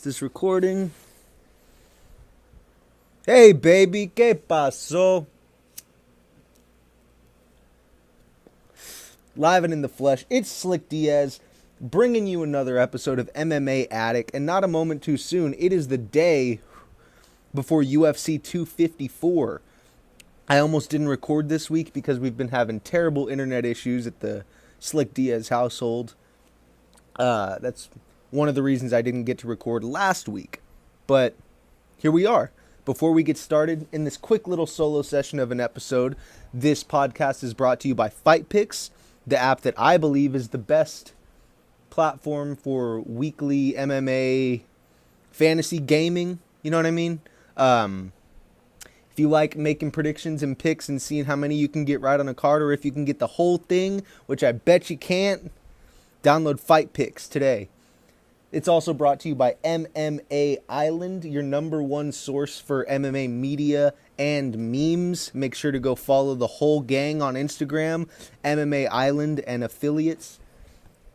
Is this recording? Hey, baby, ¿qué pasó? Live and in the flesh, it's Slick Diaz, bringing you another episode of MMA Attic, and not a moment too soon. It is the day before UFC 254. I almost didn't record this week because we've been having terrible internet issues at the Slick Diaz household. That's one of the reasons I didn't get to record last week. But here we are. Before we get started in this quick little solo session of an episode, this podcast is brought to you by Fight Picks, the app that I believe is the best platform for weekly MMA fantasy gaming. You know what I mean? If you like making predictions and picks and seeing how many you can get right on a card, or if you can get the whole thing, which I bet you can't, download Fight Picks today. It's also brought to you by MMA Island, your number one source for MMA media and memes. Make sure to go follow the whole gang on Instagram, MMA Island and affiliates.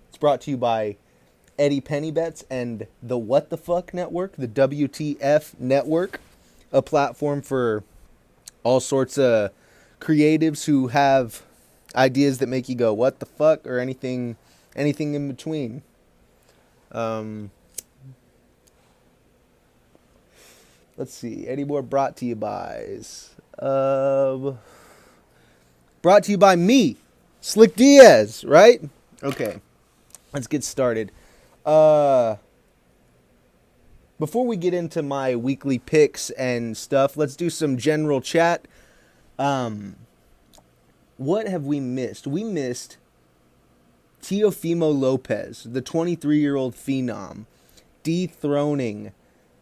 It's brought to you by Eddie Pennybets and the What the Fuck Network, the WTF Network, a platform for all sorts of creatives who have ideas that make you go, what the fuck, or anything in between. Let's see. Any more brought to you by? Brought to you by me, Slick Diaz, right? Okay, let's get started. Before we get into my weekly picks and stuff, let's do some general chat. What have we missed? We missed Teofimo Lopez, the 23-year-old phenom, dethroning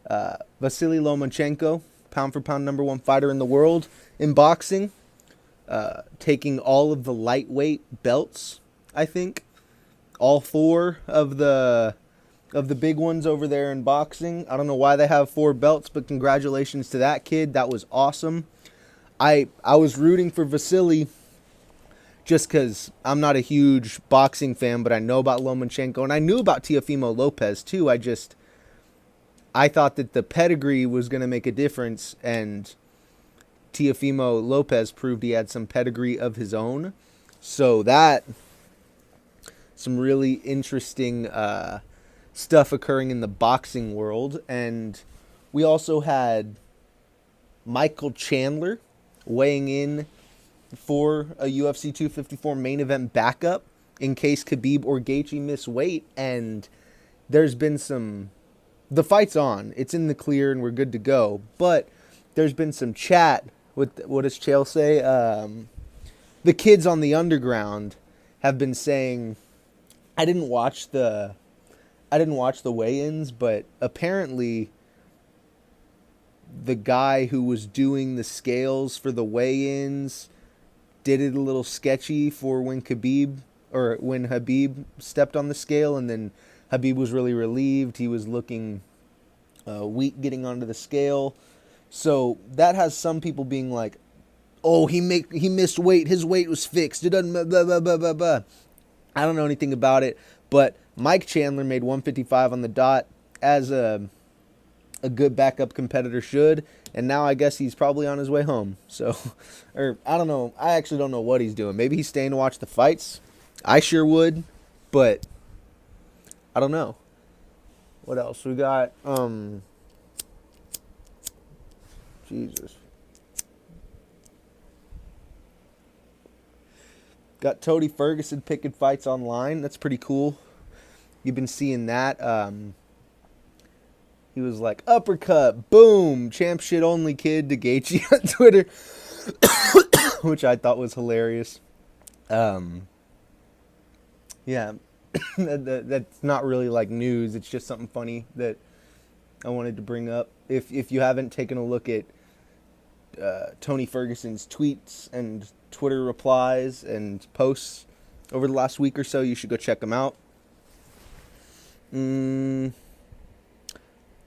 Vasily Lomachenko, pound-for-pound number one fighter in the world in boxing, taking all of the lightweight belts, I think. All four of the big ones over there in boxing. I don't know why they have 4 belts, but congratulations to that kid. That was awesome. I was rooting for Vasily just because I'm not a huge boxing fan, but I know about Lomachenko, and I knew about Teofimo Lopez, too. I thought that the pedigree was going to make a difference, and Teofimo Lopez proved he had some pedigree of his own. So some really interesting stuff occurring in the boxing world. And we also had Michael Chandler weighing in for a UFC 254 main event backup in case Khabib or Gaethje miss weight. And there's been the fight's on. It's in the clear and we're good to go. But there's been some chat with, what does Chael say? The kids on the underground have been saying, I didn't watch the weigh-ins, but apparently the guy who was doing the scales for the weigh-ins did it a little sketchy for when Habib stepped on the scale, and then Habib was really relieved. He was looking weak getting onto the scale. So that has some people being like, oh, he missed weight. His weight was fixed. It doesn't blah, blah, blah, blah, blah. I don't know anything about it, but Mike Chandler made 155 on the dot, as a good backup competitor should, and now I guess he's probably on his way home. So, or I don't know. I actually don't know what he's doing. Maybe he's staying to watch the fights. I sure would, but I don't know. What else we got? Jesus. Got Tony Ferguson picking fights online. That's pretty cool. You've been seeing that. He was like, uppercut, boom, champ shit only kid to Gaethje on Twitter, which I thought was hilarious. Yeah, that's not really like news. It's just something funny that I wanted to bring up. If you haven't taken a look at Tony Ferguson's tweets and Twitter replies and posts over the last week or so, you should go check them out.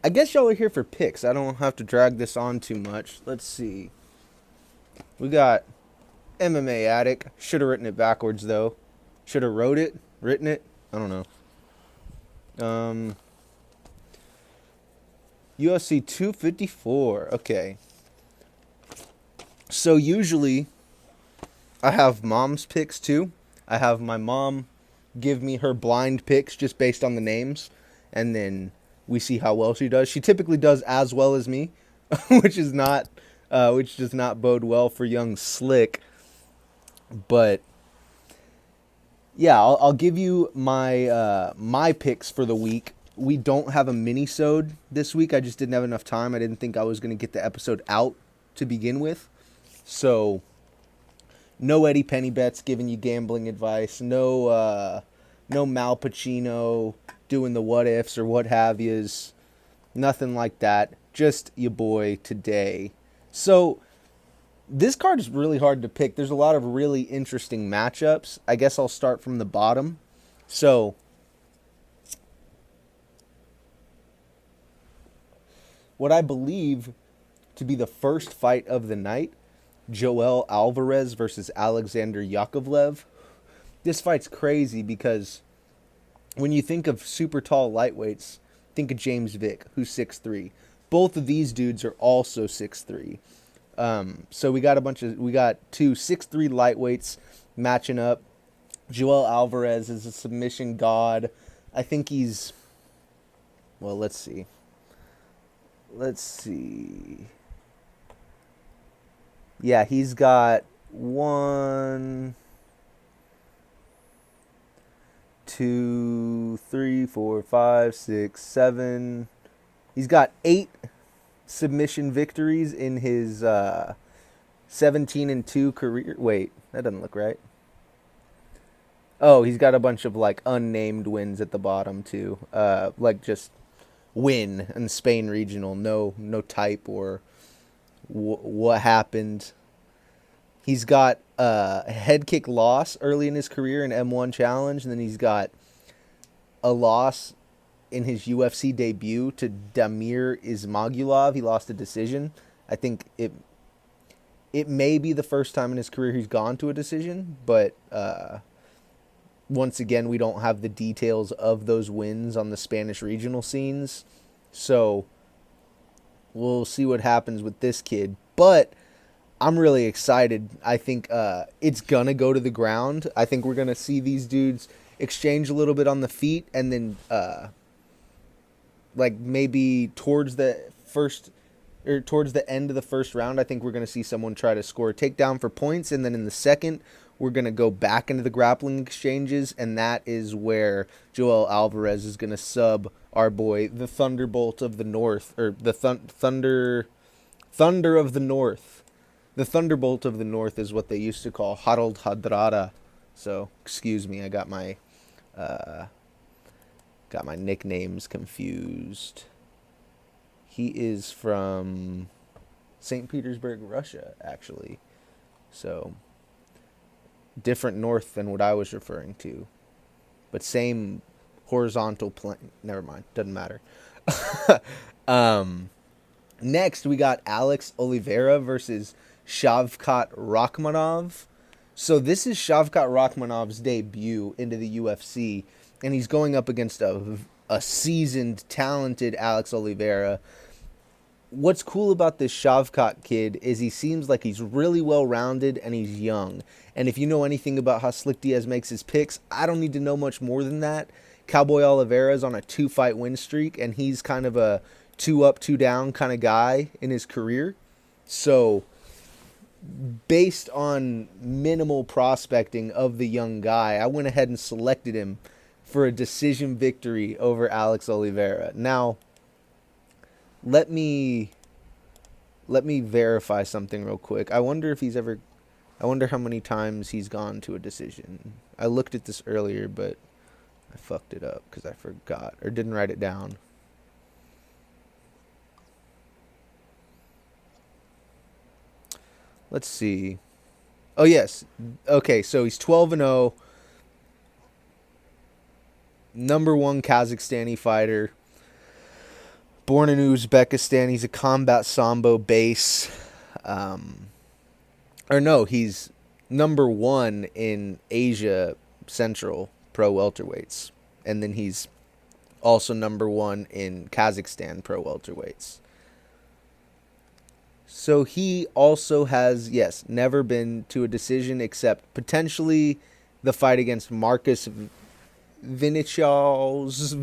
I guess y'all are here for picks. I don't have to drag this on too much. Let's see. We got MMA Attic. Should have written it backwards, though. Should have written it. I don't know. UFC 254. Okay. So usually I have mom's picks too. I have my mom give me her blind picks just based on the names, and then we see how well she does. She typically does as well as me, which does not bode well for young Slick. But yeah, I'll give you my picks for the week. We don't have a mini-sode this week. I just didn't have enough time. I didn't think I was going to get the episode out to begin with. So, no Eddie Penny bets giving you gambling advice. No Mal Pacino doing the what ifs or what have yous. Nothing like that. Just your boy today. So, this card is really hard to pick. There's a lot of really interesting matchups. I guess I'll start from the bottom. So, what I believe to be the first fight of the night, Joelle Alvarez versus Alexander Yakovlev. This fight's crazy because when you think of super tall lightweights, think of James Vick, who's 6'3". Both of these dudes are also 6'3". So we got two 6'3" lightweights matching up. Joelle Alvarez is a submission god. I think he's, well, let's see. Yeah, he's got 1, 2, 3, 4, 5, 6, 7. He's got 8 submission victories in his 17-2 career. Wait, that doesn't look right. Oh, he's got a bunch of like unnamed wins at the bottom too. Like just win in Spain regional. No type or what happened. He's got a head kick loss early in his career in M1 Challenge, and then he's got a loss in his UFC debut to Damir Ismagulov. He lost a decision. I think it may be the first time in his career he's gone to a decision, but once again, we don't have the details of those wins on the Spanish regional scenes. So we'll see what happens with this kid. But I'm really excited. I think it's going to go to the ground. I think we're going to see these dudes exchange a little bit on the feet, and then like maybe towards the end of the first round, I think we're going to see someone try to score a takedown for points, and then in the second, we're going to go back into the grappling exchanges, and that is where Joelle Alvarez is going to sub our boy, the Thunderbolt of the North, or the Thunder of the North. The Thunderbolt of the North is what they used to call Harald Hadrada. So, excuse me, I got my nicknames confused. He is from St. Petersburg, Russia, actually. So, different north than what I was referring to. But same horizontal plane. Never mind. Doesn't matter. Next, we got Alex Oliveira versus Shovkat Rakhmanov. So this is Shovkat Rakhmanov's debut into the UFC, and he's going up against a seasoned, talented Alex Oliveira. What's cool about this Shovkat kid is he seems like he's really well-rounded and he's young. And if you know anything about how Slick Diaz makes his picks, I don't need to know much more than that. Cowboy Oliveira is on a 2-fight win streak, and he's kind of a 2-up, 2-down kind of guy in his career. So, based on minimal prospecting of the young guy, I went ahead and selected him for a decision victory over Alex Oliveira. Now, let me verify something real quick. I wonder how many times he's gone to a decision. I looked at this earlier, but I fucked it up because I forgot or didn't write it down. Let's see. Oh, yes. Okay, so he's 12-0. Number 1 Kazakhstani fighter. Born in Uzbekistan. He's a combat sambo base. He's number 1 in Asia Central pro welterweights. And then he's also number 1 in Kazakhstan pro welterweights. So he also has, yes, never been to a decision except potentially the fight against Marcus Vinicius.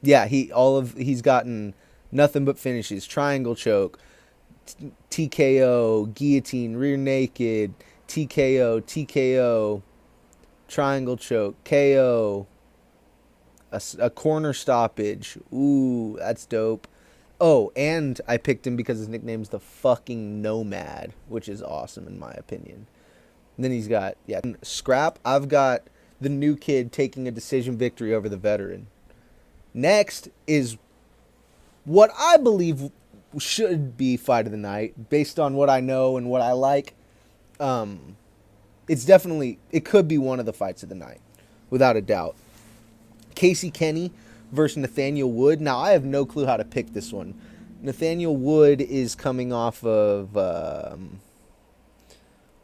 Yeah, he's gotten nothing but finishes: triangle choke, TKO, guillotine, rear naked, TKO, triangle choke, KO, a corner stoppage. Ooh, that's dope. Oh, and I picked him because his nickname's the fucking Nomad, which is awesome in my opinion. And then he's got, yeah, scrap. I've got the new kid taking a decision victory over the veteran. Next is what I believe should be fight of the night, based on what I know and what I like. It could be one of the fights of the night, without a doubt. Kenney versus Nathaniel Wood. Now, I have no clue how to pick this one. Nathaniel Wood is coming off of...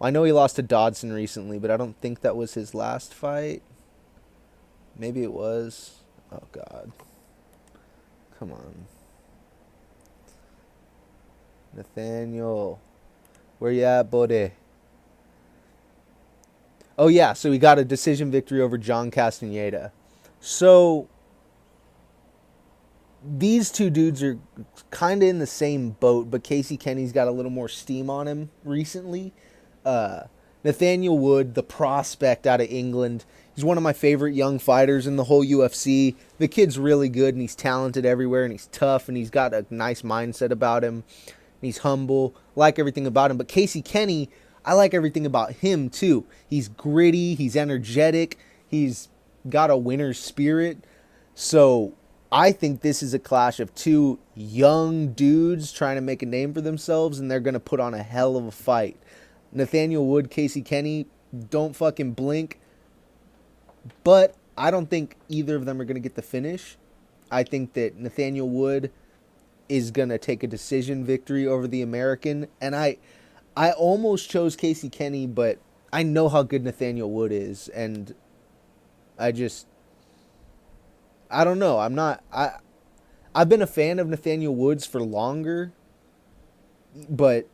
I know he lost to Dodson recently, but I don't think that was his last fight. Maybe it was. Oh, God. Come on. Nathaniel. Where you at, buddy? Oh, yeah. So he got a decision victory over John Castaneda. So these two dudes are kind of in the same boat, but Kenney's got a little more steam on him recently. Nathaniel Wood, the prospect out of England, he's one of my favorite young fighters in the whole UFC. The kid's really good, and he's talented everywhere, and he's tough, and he's got a nice mindset about him. He's humble, like everything about him. But Kenney, I like everything about him too. He's gritty, he's energetic, he's got a winner's spirit. So I think this is a clash of two young dudes trying to make a name for themselves, and they're going to put on a hell of a fight. Nathaniel Wood, Kenney, don't fucking blink. But I don't think either of them are going to get the finish. I think that Nathaniel Wood is going to take a decision victory over the American. And I almost chose Kenney, but I know how good Nathaniel Wood is. And I don't know. I've been a fan of Nathaniel Woods for longer, but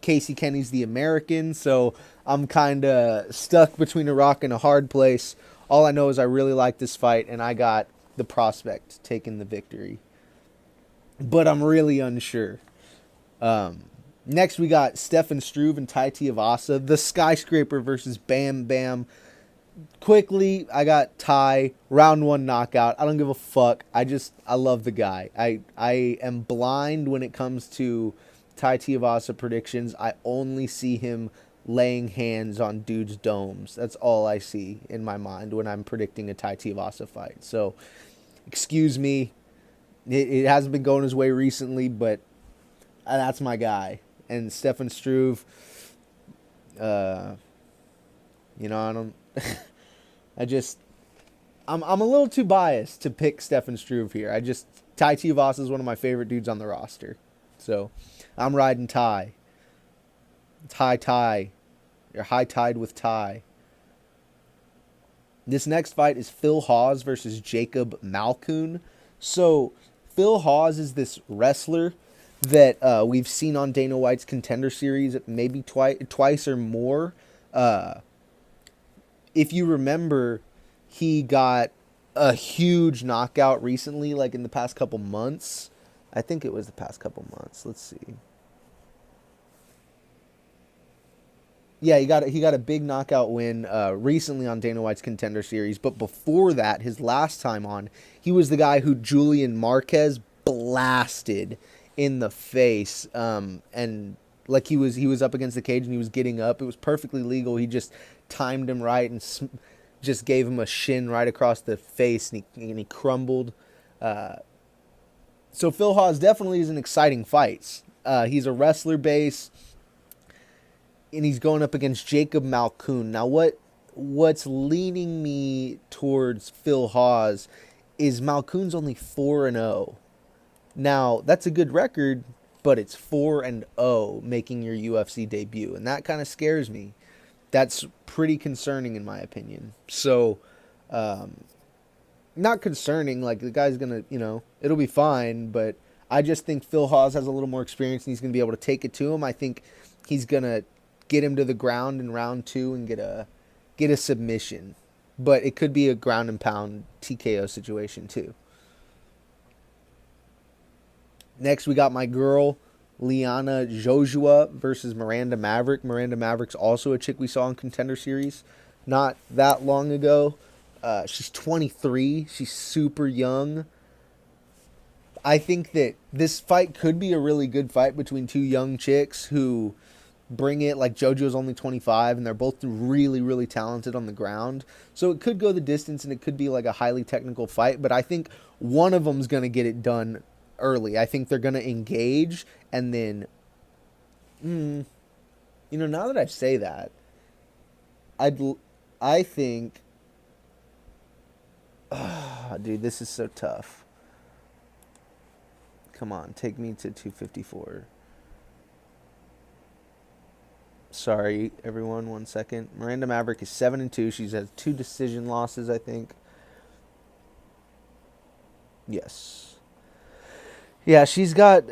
Kenney's the American, so I'm kind of stuck between a rock and a hard place. All I know is I really like this fight, and I got the prospect taking the victory. But I'm really unsure. Next, we got Stefan Struve and Tai Tuivasa, the skyscraper versus Bam Bam. Quickly, I got Tai, round 1 knockout. I don't give a fuck. I love the guy. I am blind when it comes to Tai Tuivasa predictions. I only see him laying hands on dudes' domes. That's all I see in my mind when I'm predicting a Tai Tuivasa fight. So, excuse me. It hasn't been going his way recently, but that's my guy. And Stefan Struve, I don't... I'm a little too biased to pick Stefan Struve here. Tai Tuivasa is one of my favorite dudes on the roster. So, I'm riding Tai. It's high tie. You're high tied with Tai. This next fight is Phil Hawes versus Jacob Malcoon. So, Phil Hawes is this wrestler that we've seen on Dana White's Contender Series maybe twice or more. If you remember, he got a huge knockout recently, like in the past couple months. I think it was the past couple months. Let's see. Yeah, he got a big knockout win recently on Dana White's Contender Series. But before that, his last time on, he was the guy who Julian Marquez blasted in the face. And like he was up against the cage and he was getting up. It was perfectly legal. He just timed him right and just gave him a shin right across the face, and he crumbled. So Phil Hawes definitely is an exciting fight. He's a wrestler base, and he's going up against Jacob Malcoon. Now, what's leaning me towards Phil Hawes is Malcoon's only 4-0. Now, that's a good record, but it's 4-0 making your UFC debut, and that kind of scares me. That's pretty concerning in my opinion. So, not concerning. Like the guy's gonna, it'll be fine. But I just think Phil Hawes has a little more experience and he's gonna be able to take it to him. I think he's gonna get him to the ground in round 2 and get a submission. But it could be a ground and pound TKO situation too. Next, we got my girl Lyanna Joshua versus Miranda Maverick. Miranda Maverick's also a chick we saw in Contender Series not that long ago. She's 23. She's super young. I think that this fight could be a really good fight between two young chicks who bring it. Like JoJo's only 25, and they're both really, really talented on the ground. So it could go the distance, and it could be like a highly technical fight. But I think one of them's going to get it done early. I think they're going to engage, and then, now that I say that, I think, dude, this is so tough. Come on, take me to 254. Sorry, everyone, 1 second. Miranda Maverick is 7-2. She's had 2 decision losses, I think. Yes. Yeah, she's got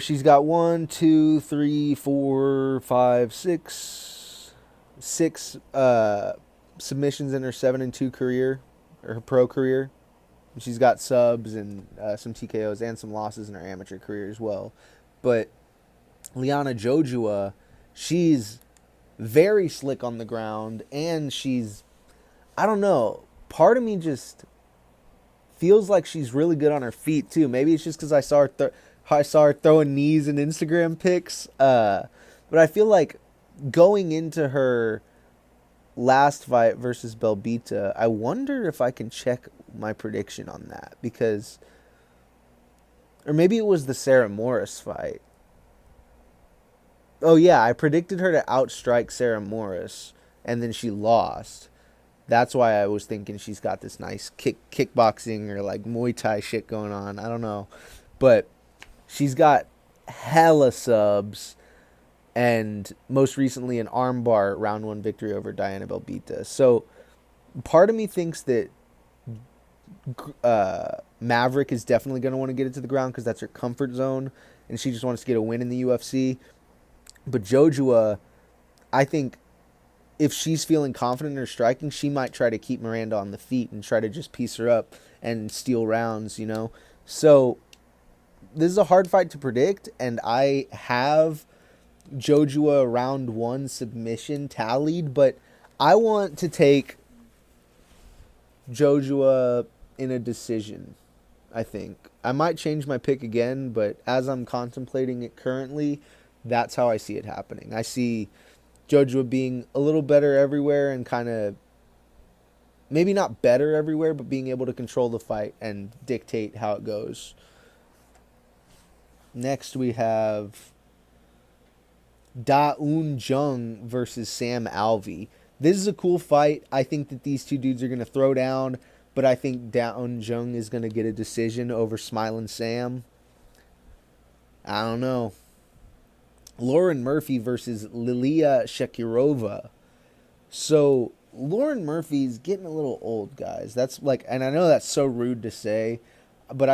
she's got 1, 2, 3, 4, 5, 6 submissions in her 7-2 career, or her pro career. She's got subs and some TKOs and some losses in her amateur career as well. But Lyanna Joshua, she's very slick on the ground, and she's, I don't know, part of me just feels like she's really good on her feet too. Maybe it's just because I saw her throwing knees in Instagram pics. But I feel like going into her last fight versus Belbita, I wonder if I can check my prediction on that, because, or maybe it was the Sarah Morris fight. Oh yeah, I predicted her to outstrike Sarah Morris, and then she lost. That's why I was thinking she's got this nice kickboxing or like Muay Thai shit going on. I don't know, but she's got hella subs, and most recently an armbar round 1 victory over Diana Belbita. So part of me thinks that Maverick is definitely going to want to get it to the ground because that's her comfort zone, and she just wants to get a win in the UFC. But Joshua, I think if she's feeling confident in her striking, she might try to keep Miranda on the feet and try to just piece her up and steal rounds, So this is a hard fight to predict, and I have Joshua round 1 submission tallied, but I want to take Joshua in a decision, I think. I might change my pick again, but as I'm contemplating it currently, that's how I see it happening. I see Joshua being a little better everywhere and kind of, maybe not better everywhere, but being able to control the fight and dictate how it goes. Next we have Da Un Jung versus Sam Alvey. This is a cool fight. I think that these two dudes are going to throw down, but I think Da Un Jung is going to get a decision over Smiling Sam. I don't know. Lauren Murphy versus Lilia Shakirova. So Lauren Murphy's getting a little old, guys. That's like, and I know that's so rude to say, but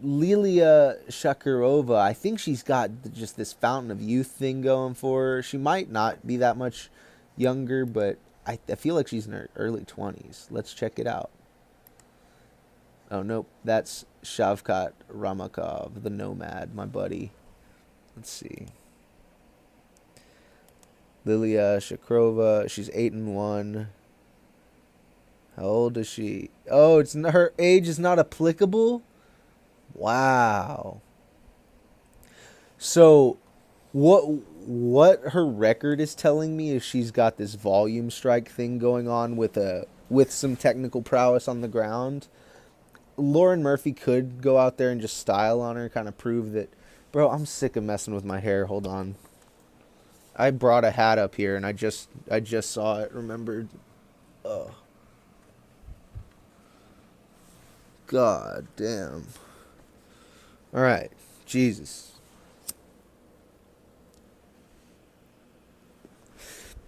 Lilia Shakirova, I think she's got just this fountain of youth thing going for her. She might not be that much younger, but I feel like she's in her early 20s. Let's check it out. Oh, nope. That's Shovkat Rakhmanov, the Nomad, my buddy. Let's see. Lilia Shakirova, she's 8-1. How old is she? Oh, her age is not applicable? Wow. So what her record is telling me is she's got this volume strike thing going on with some technical prowess on the ground. Lauren Murphy could go out there and just style on her, kind of prove that. Bro, I'm sick of messing with my hair. Hold on. I brought a hat up here and I just saw it. Remembered. Oh. God damn. All right. Jesus.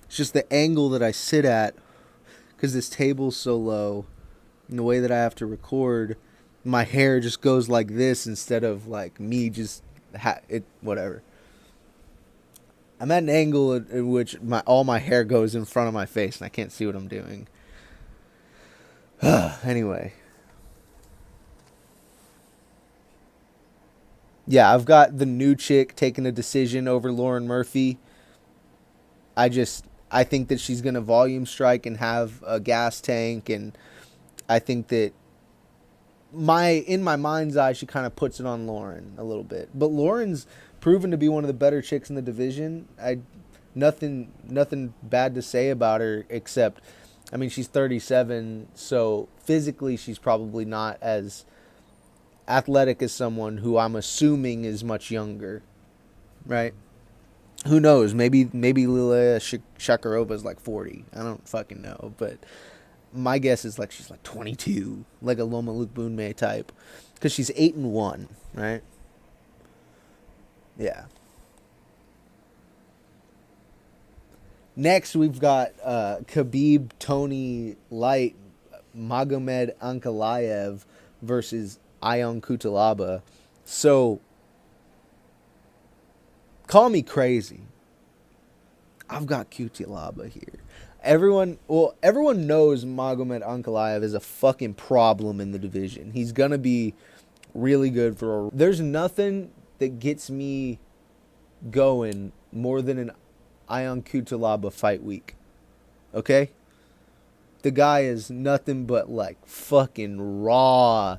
It's just the angle that I sit at, because this table's so low, and the way that I have to record, my hair just goes like this instead of like me just whatever. I'm at an angle in which all my hair goes in front of my face, and I can't see what I'm doing. Anyway. Yeah, I've got the new chick taking a decision over Lauren Murphy. I think that she's going to volume strike and have a gas tank, and I think that in my mind's eye, she kind of puts it on Lauren a little bit. But Lauren's proven to be one of the better chicks in the division. Nothing bad to say about her, except, I mean, she's 37, so physically she's probably not as athletic as someone who I'm assuming is much younger, right? Who knows? Maybe Lilia Shakirova is like 40. I don't fucking know, but my guess is like she's like 22, like a Loma Luke Boonmay type, because she's 8-1, right? Yeah. Next, we've got Khabib Tony Light Magomed Ankalayev versus Ion Kutalaba. So, call me crazy, I've got Kutalaba here. Everyone knows Magomed Ankalayev is a fucking problem in the division. He's gonna be really good for. There's nothing that gets me going more than an Ion Kutalaba fight week. Okay? The guy is nothing but like fucking raw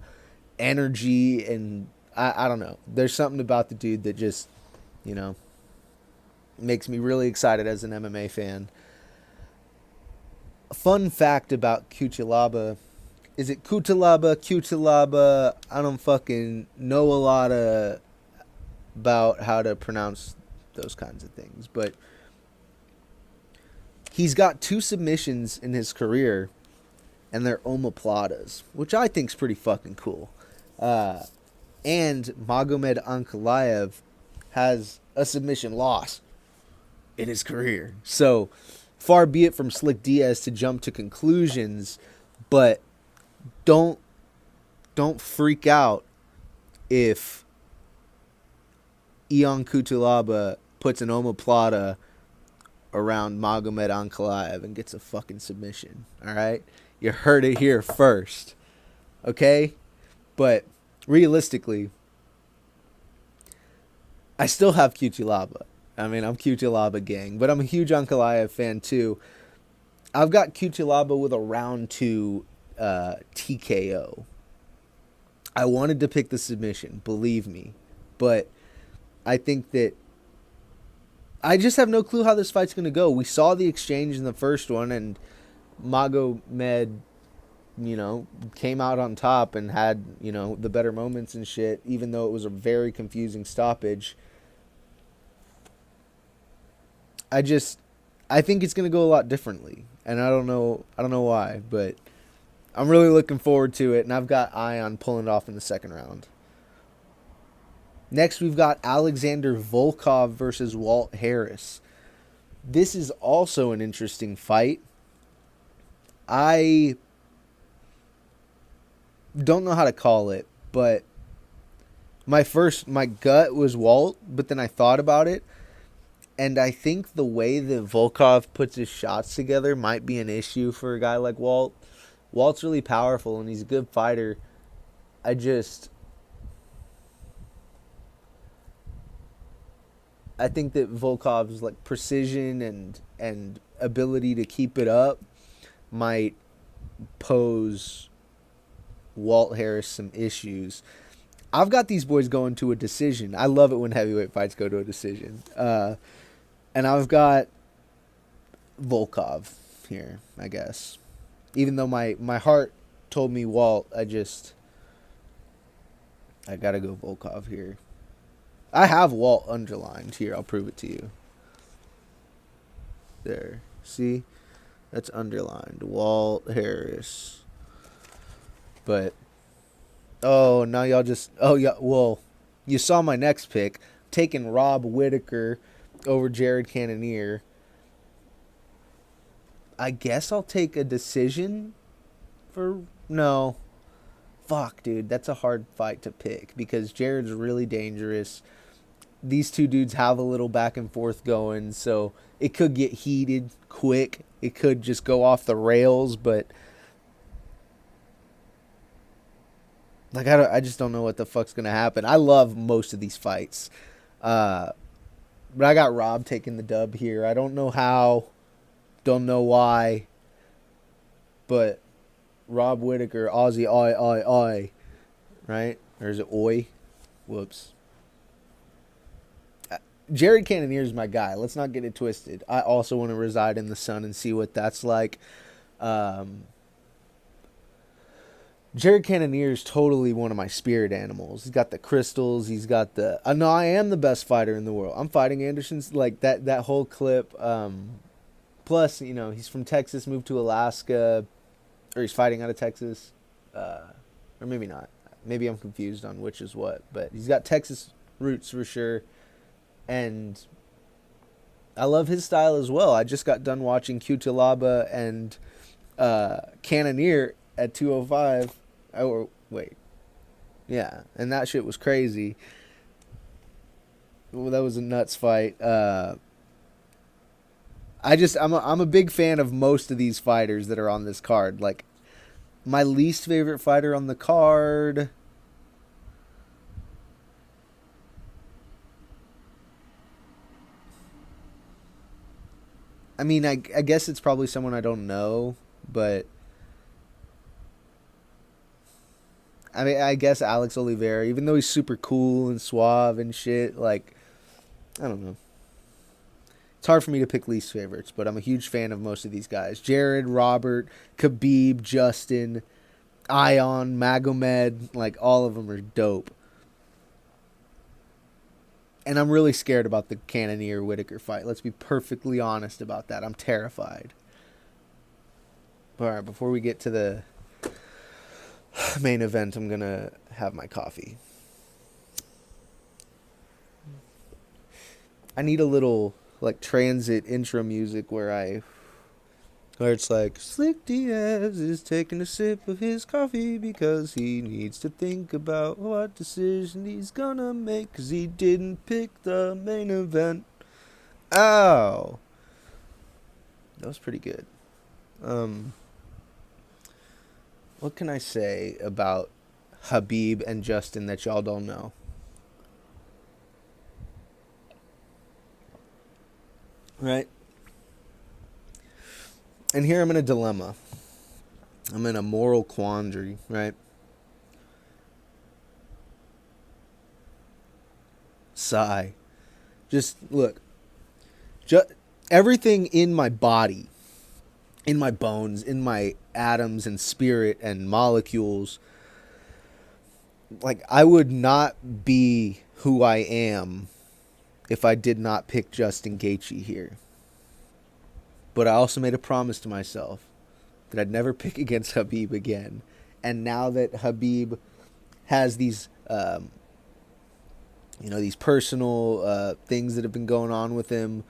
energy, and I don't know. There's something about the dude that just, makes me really excited as an MMA fan. A fun fact about Kutalaba. Is it Kutalaba? I don't fucking know a lot about how to pronounce those kinds of things. But he's got 2 submissions in his career, and they're omoplatas, which I think is pretty fucking cool. And Magomed Ankalayev has a submission loss in his career. So, far be it from Slick Diaz to jump to conclusions, but don't freak out if Ion Kutalaba puts an omoplata around Magomed Ankalayev and gets a fucking submission. All right? You heard it here first. Okay? But realistically, I still have Kutalaba. I mean, I'm Kutalaba gang, but I'm a huge Ankalayev fan too. I've got Kutalaba with a round 2 TKO. I wanted to pick the submission, believe me, but I think that I just have no clue how this fight's going to go. We saw the exchange in the first one, and Magomed, came out on top and had, the better moments and shit, even though it was a very confusing stoppage. I think it's going to go a lot differently, and I don't know why, but I'm really looking forward to it, and I've got Ion pulling it off in the second round. Next, we've got Alexander Volkov versus Walt Harris. This is also an interesting fight. I don't know how to call it, but my gut was Walt, but then I thought about it, and I think the way that Volkov puts his shots together might be an issue for a guy like Walt. Walt's really powerful, and he's a good fighter. I think that Volkov's like precision and ability to keep it up might pose Walt Harris some issues. I've got these boys going to a decision. I love it when heavyweight fights go to a decision. And I've got Volkov here, I guess. Even though my heart told me Walt, I gotta go Volkov here. I have Walt underlined here. I'll prove it to you. There. See? That's underlined. Walt Harris. But, now y'all just... Oh, yeah, well, you saw my next pick. Taking Whitaker over Jared Cannoneer. I guess I'll take a decision for... No. Fuck, dude. That's a hard fight to pick because Jared's really dangerous. These two dudes have a little back and forth going, so it could get heated quick. It could just go off the rails, but like I just don't know what the fuck's gonna happen. I love most of these fights, but I got Rob taking the dub here. I don't know how, don't know why, but Rob Whitaker, Aussie, oi, right? Or is it oi? Whoops. Jared Cannoneer is my guy. Let's not get it twisted. I also want to reside in the sun and see what that's like. Jared Cannoneer is totally one of my spirit animals. He's got the crystals. He's got the... no, I am the best fighter in the world. I'm fighting Anderson's... Like, that whole clip. Plus, you know, he's from Texas, moved to Alaska. Or he's fighting out of Texas. Or maybe not. Maybe I'm confused on which is what. But he's got Texas roots for sure. And I love his style as well. I just got done watching Kutalaba and Cannoneer at 205. Oh, wait. Yeah, and that shit was crazy. Well, that was a nuts fight. I'm a big fan of most of these fighters that are on this card. Like, my least favorite fighter on the card... I mean, I guess it's probably someone I don't know, but I mean, I guess Alex Oliveira, even though he's super cool and suave and shit, like, I don't know. It's hard for me to pick least favorites, but I'm a huge fan of most of these guys. Jared, Robert, Khabib, Justin, Ion, Magomed, like, all of them are dope. And I'm really scared about the Cannoneer-Whitaker fight. Let's be perfectly honest about that. I'm terrified. All right, before we get to the main event, I'm going to have my coffee. I need a little, like, transit intro music where it's like, Slick Diaz is taking a sip of his coffee because he needs to think about what decision he's gonna make because he didn't pick the main event. Ow. That was pretty good. What can I say about Khabib and Justin that y'all don't know? Right? And here I'm in a dilemma. I'm in a moral quandary, right? Sigh. Just look. Everything in my body, in my bones, in my atoms and spirit and molecules, like, I would not be who I am if I did not pick Justin Gaethje here. But I also made a promise to myself that I'd never pick against Khabib again. And now that Khabib has these, these personal things that have been going on with him,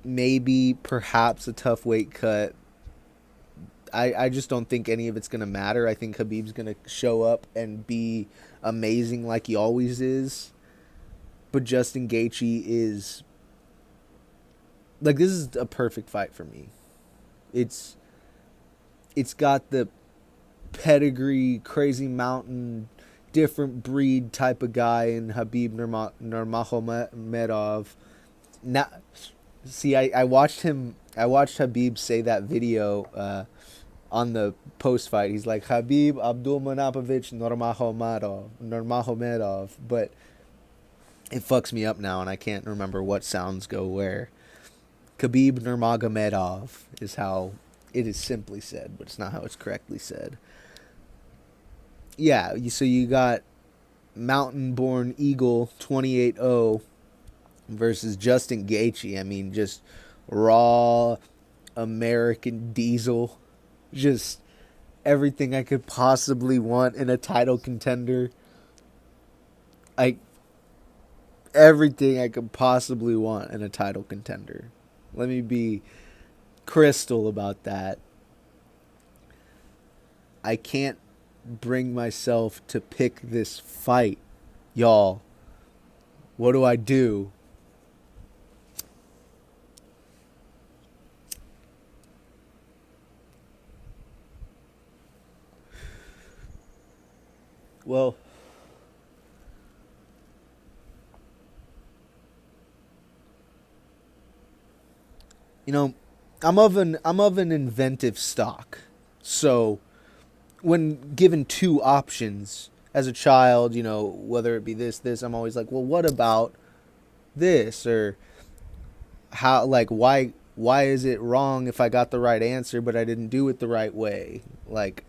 maybe perhaps a tough weight cut, I just don't think any of it's going to matter. I think Khabib's going to show up and be amazing like he always is. But Justin Gaethje is... Like, this is a perfect fight for me. It's got the pedigree, crazy mountain, different breed type of guy in Khabib Nurmagomedov. Now, see, I watched Khabib say that video on the post fight. He's like, Khabib Abdulmanapovich Nurmagomedov, but it fucks me up now, and I can't remember what sounds go where. Khabib Nurmagomedov is how it is simply said, but it's not how it's correctly said. Yeah, so you got mountain-born eagle 28-0 versus Justin Gaethje. I mean, just raw American diesel. Just everything I could possibly want in a title contender. Everything I could possibly want in a title contender. Let me be crystal about that. I can't bring myself to pick this fight, y'all. What do I do? Well, I'm of an inventive stock. So when given two options as a child, whether it be this, I'm always like, well, what about this? Or how, like, why is it wrong if I got the right answer, but I didn't do it the right way? Like,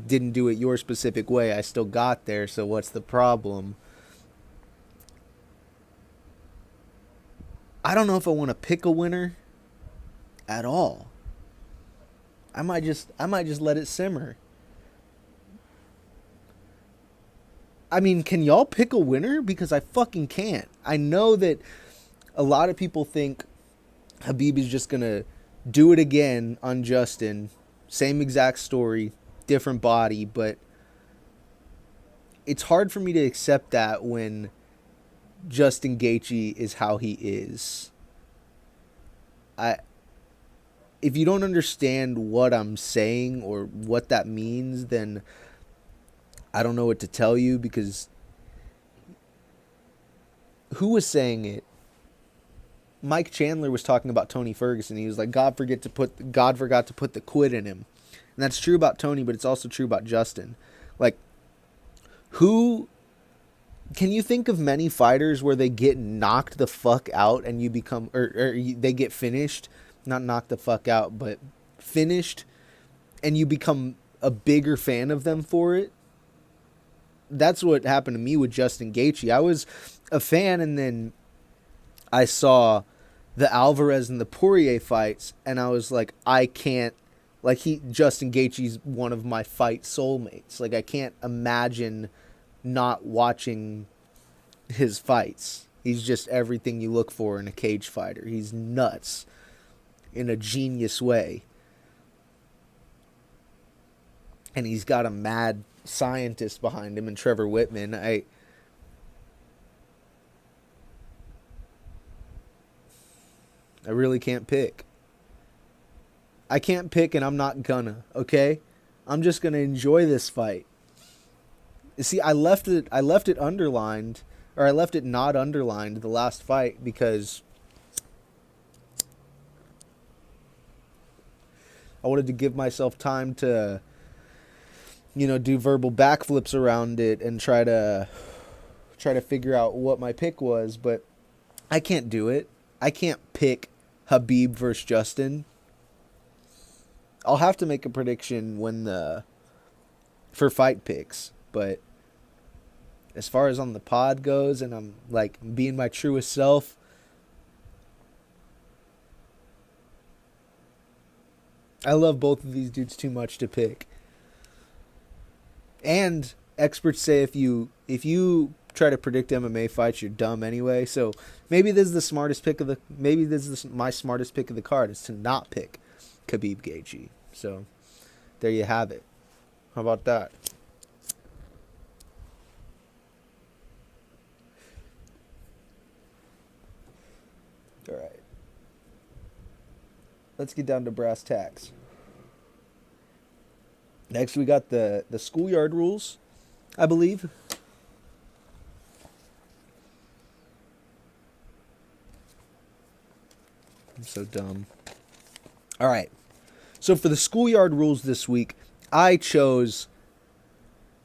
didn't do it your specific way. I still got there. So what's the problem? I don't know if I want to pick a winner at all. I might just let it simmer. I mean, can y'all pick a winner? Because I fucking can't. I know that a lot of people think Khabib is just going to do it again on Justin. Same exact story, different body, but it's hard for me to accept that when Justin Gaethje is how he is. If you don't understand what I'm saying or what that means, then I don't know what to tell you, because who was saying it? Mike Chandler was talking about Tony Ferguson. He was like, God forgot to put the quit in him. And that's true about Tony, but it's also true about Justin. Like, who can you think of many fighters where they get knocked the fuck out and you become, or they get finished, not knocked the fuck out, but finished, and you become a bigger fan of them for it? That's what happened to me with Justin Gaethje. I was a fan, and then I saw the Alvarez and the Poirier fights, and I was like, I can't, like, Justin Gaethje's one of my fight soulmates. Like, I can't imagine not watching his fights. He's just everything you look for in a cage fighter. He's nuts in a genius way. And he's got a mad scientist behind him in Trevor Whitman. I really can't pick. I can't pick, and I'm not gonna, okay? I'm just gonna enjoy this fight. You see, I left it underlined, or I left it not underlined the last fight because I wanted to give myself time to, do verbal backflips around it and try to figure out what my pick was, but I can't do it. I can't pick Khabib versus Justin. I'll have to make a prediction for fight picks, but as far as on the pod goes, and I'm like being my truest self, I love both of these dudes too much to pick. And experts say if you try to predict MMA fights, you're dumb anyway. So maybe this is my smartest pick of the card, is to not pick Khabib Gaethje. So there you have it. How about that? All right. Let's get down to brass tacks. Next, we got the schoolyard rules, I believe. I'm so dumb. All right. So for the schoolyard rules this week, I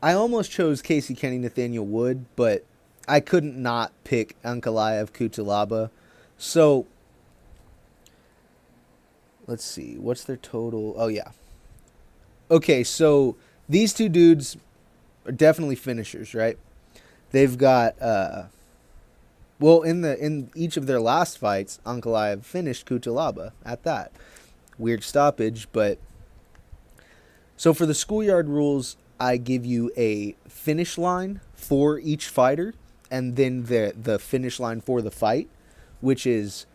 almost chose Casey Kenney, Nathaniel Wood, but I couldn't not pick Ankalayev, Kutalaba. So let's see. What's their total? Oh, yeah. Okay, so these two dudes are definitely finishers, right? They've got, in each of their last fights, Ankalayev finished Kutalaba at that. Weird stoppage, but so for the schoolyard rules, I give you a finish line for each fighter, and then the finish line for the fight, which is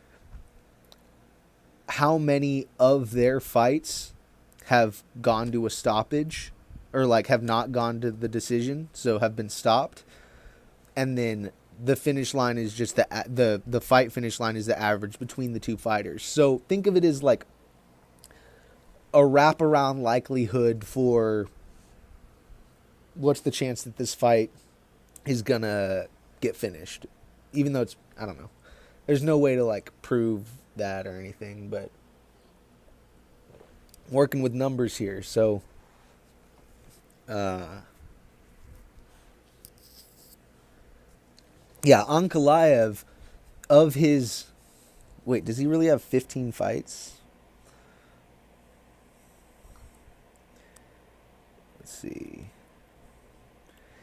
how many of their fights have gone to a stoppage, or like have not gone to the decision, so have been stopped, and then the finish line is just the fight finish line is the average between the two fighters. So think of it as like a wraparound likelihood for what's the chance that this fight is gonna get finished, even though it's, I don't know, there's no way to like prove that or anything, but working with numbers here. So yeah, Ankalayev, of his, wait, does he really have 15 fights? Let's see.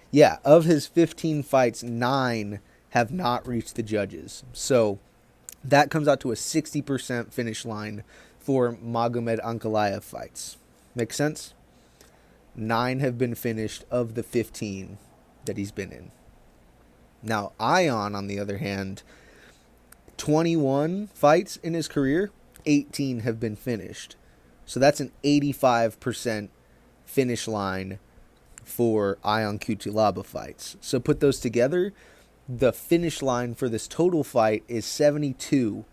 Yeah, of his 15 fights, 9 have not reached the judges. So that comes out to a 60% finish line for Magomed Ankalayev fights. Make sense? 9 have been finished of the 15 that he's been in. Now, Ion, on the other hand, 21 fights in his career, 18 have been finished. So that's an 85% finish line for Ion Kutalaba fights. So put those together, the finish line for this total fight is 72.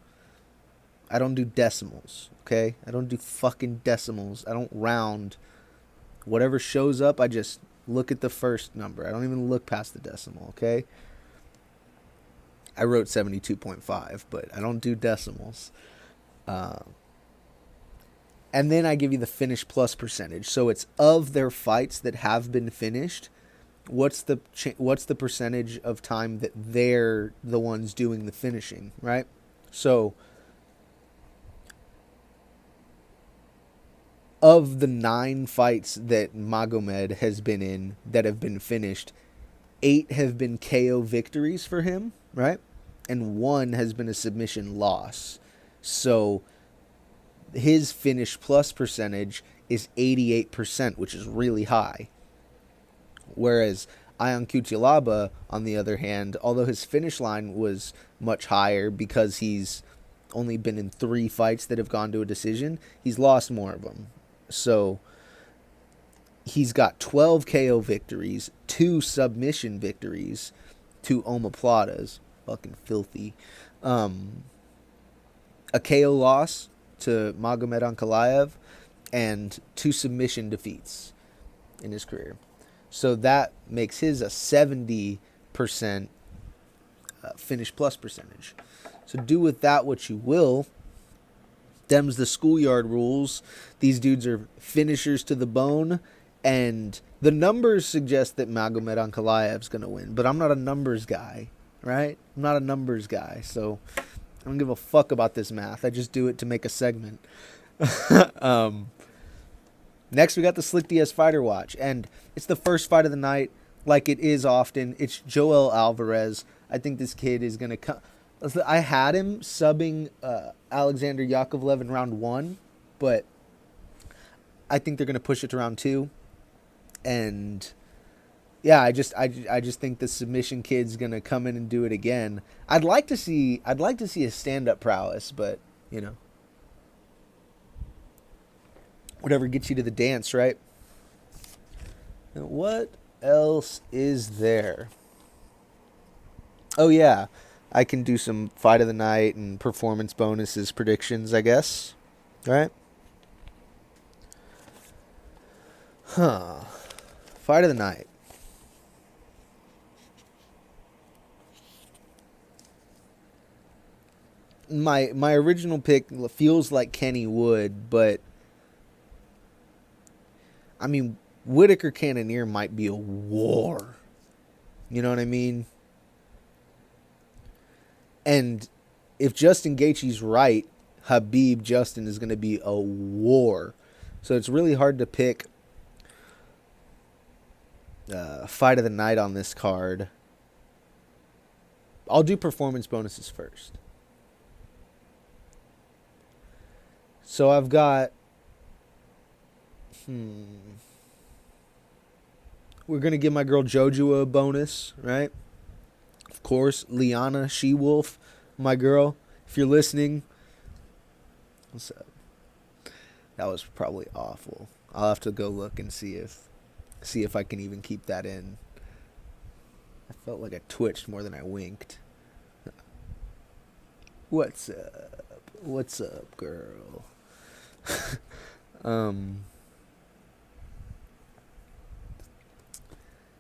I don't do decimals, okay? I don't do fucking decimals. I don't round. Whatever shows up, I just look at the first number. I don't even look past the decimal, okay? I wrote 72.5, but I don't do decimals. And then I give you the finish plus percentage. So it's of their fights that have been finished, what's the percentage of time that they're the ones doing the finishing, right? So of the 9 fights that Magomed has been in that have been finished, 8 have been KO victories for him, right? And 1 has been a submission loss. So his finish plus percentage is 88%, which is really high. Whereas Ion Kutalaba, on the other hand, although his finish line was much higher because he's only been in 3 fights that have gone to a decision, he's lost more of them. So he's got 12 KO victories, 2 submission victories, 2 omoplatas, fucking filthy. A KO loss to Magomed Ankalayev, and 2 submission defeats in his career. So that makes his a 70% finish plus percentage. So do with that what you will. Them's the schoolyard rules. These dudes are finishers to the bone, and the numbers suggest that Magomed Ankalayev's going to win, but I'm not a numbers guy, right? I'm not a numbers guy, so I don't give a fuck about this math. I just do it to make a segment. Next, we got the Slick Diaz Fighter Watch, and it's the first fight of the night, like it is often. It's Joelle Alvarez. I think this kid is going to come. I had him subbing Alexander Yakovlev in round 1, but I think they're going to push it to round 2. And yeah, I just think the submission kid's going to come in and do it again. I'd like to see a stand-up prowess, but you know, whatever gets you to the dance, right? Now, what else is there? Oh yeah, I can do some fight of the night and performance bonuses predictions, I guess. All right? Fight of the night. My original pick feels like Kenny Wood, but I mean, Whitaker Cannoneer might be a war. You know what I mean? And if Justin Gaethje's right, Habib Justin is going to be a war. So it's really hard to pick fight of the night on this card. I'll do performance bonuses first. So I've got... We're going to give my girl Jojo a bonus, right? Of course, Lyanna, She-Wolf, my girl. If you're listening, What's up? That was probably awful. I'll have to go look and see if I can even keep that in. I felt like I twitched more than I winked. What's up? What's up, girl?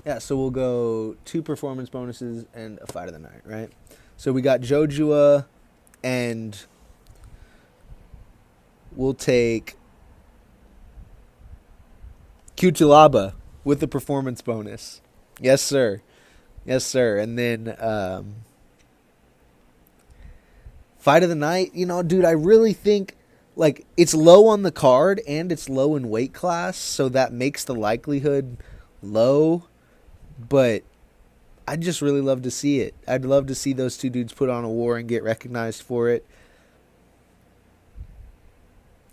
Yeah, so we'll go 2 performance bonuses and a fight of the night, right? So we got Jojua, and we'll take Kutalaba with the performance bonus. Yes, sir. Yes, sir. And then fight of the night, dude, I really think, like, it's low on the card and it's low in weight class, so that makes the likelihood low. But I'd just really love to see it. I'd love to see those 2 dudes put on a war and get recognized for it.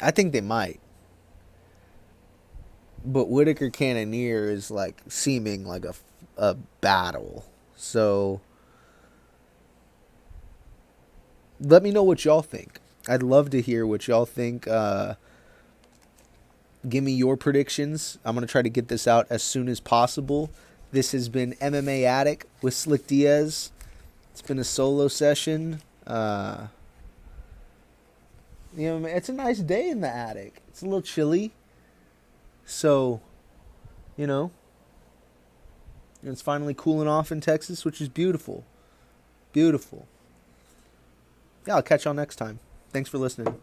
I think they might. But Whitaker Cannoneer is like seeming like a battle. So let me know what y'all think. I'd love to hear what y'all think. Give me your predictions. I'm going to try to get this out as soon as possible. This has been MMA Attic with Slick Diaz. It's been a solo session. It's a nice day in the attic. It's a little chilly. So, it's finally cooling off in Texas, which is beautiful. Beautiful. Yeah, I'll catch y'all next time. Thanks for listening.